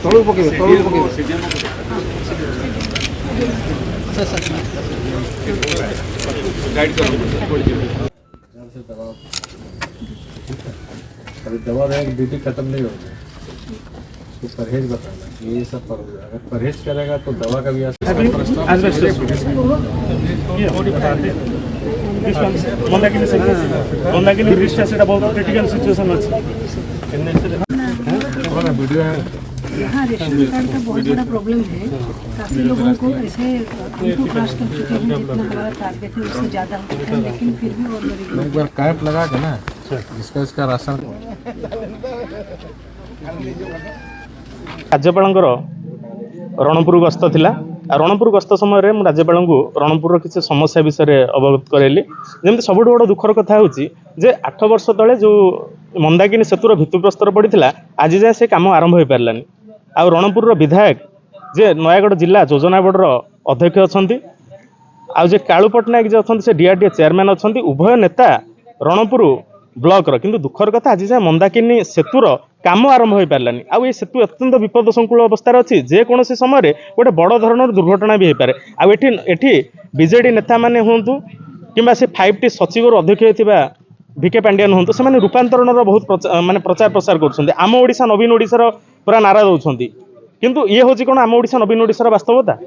ତଳକୁ ପକେଇବେ ତଳକୁ ପକେଇବେ दवा रहेगा ड्यूटी खत्म नहीं होगी। उसको परहेज बताना ये सब अगर परहेज करेगा तो दवा का भी वीडियो है। हाँ, रेशन कार्ड का बहुत बड़ा प्रॉब्लम है। काफ़ी लोगों को ऐसे उनको क्रॉस कर चुके हैं, जितना हमारा टारगेट है उससे ज़्यादा हो चुका है, लेकिन फिर भी और एक बार कैंप लगा के ना इसका राशन राज्यपाल रणपुर गस्त थिला रणपुर गस्त समय राज्यपाल रणपुर किसी समस्या विषय अवगत कराइली जमी सब बड़ दुखर कथा हूँ जे 8 वर्ष तले जो मंदाकिनी सेतुर भित्तिप्रस्तर पड़ा आज जाए से कम आरंभ हो पारानी आ रणपुर विधायक जे नयागढ़ जिला योजना बोर्ड अध्यक्ष अच्छा आउ कालू पट्टनायक जे अच्छा डीआरडीए चेयरमैन अच्छा उभय नेता रणपुर ब्लॉक किंतु दुखर कथा आज जाए मंदाकिनी सेतुर काम आरंभ हो पारानी आउ ये सेतु अत्यंत विपद संकुल अवस्था अच्छी जेकोसी समय गोटे बड़ धरणर दुर्घटना भी हो पारे आठी बीजेडी नेता मैंने हूँ कि 5T सचिव अध्यक्ष होता भिके पांडियान हूँ से रूपांतरण बहुत माने प्रचार प्रसार कर आम ओडिशा नवीन ओडिशार पूरा नारा दौरान किंतु ये हूँ कौन आम ओडिशा नवीन ओडिशार वास्तवता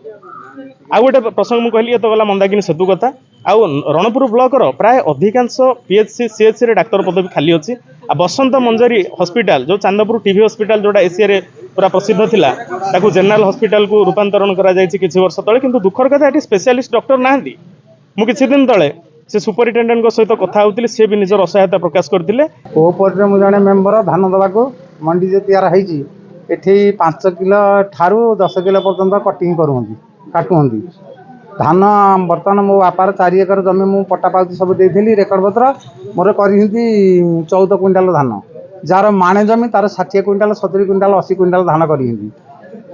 आउ गोटे प्रसंग मुझे कहली ये तो गला मंदाकिनी सेतु कथा आउ रणपुर ब्लॉकर प्राय अधिकांश पीएचसी सीएचसी रे डाक्तर पदवी खाली अच्छी आ बसंत मंजरी हॉस्पिटल जो चांदपुर टीवी हॉस्पिटल जोटा एशिया रे पूरा प्रसिद्ध थिला ताकू जनरल हॉस्पिटल को रूपांतरण करा जायछि किछि वर्ष तले किंतु दुखर कथा एटी स्पेशलिस्ट डॉक्टर नाहंती मु किछि दिन तले से सुपरिटेडेंट सहित कथा होती सी भी निजर असहायता प्रकाश करते कोऑपरेटिव मु जने मेंबर धान दबाको मंडी जे तैयार होईची एठी 5 किलो ठारू 10 किलो पर्यंत कटिंग करूंदी काटुंदी धान बर्तमान मो बापार 4 एकर जमी मु पट्टा पाउती सब देइथिली रेकर्ड पत्र मोर करिहिंती 14 क्विंटाल धान जार माणे जमी तार 60 क्विंटाल 70 क्विंटाल 80 क्विंटाल धान करिहिंती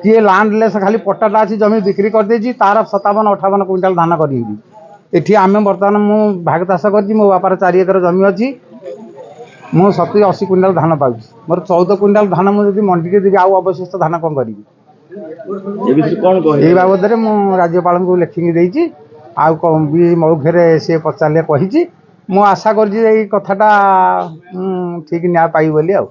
किए लैंडलेस खाली पट्टाटा अच्छी जमी बिक्री कर देछि तार 57 58 क्विंटाल धान करिहिंती एठी आमे बर्तमान मु भाग चाष करछि मो बापार 4 एकर जमी अछि मु 70 80 क्विंटाल धान पाउछि मोर 14 क्विंटाल धान मु जदि मंडी के देबी आउ अवशिष्ट धान कोन करिबी ये बाबद मु राज्यपाल को लिखिकी देइछि आउ भी मौखरे से पचारे कही मु आशा कर कथाटा ठीक न्याय पाई बोली आ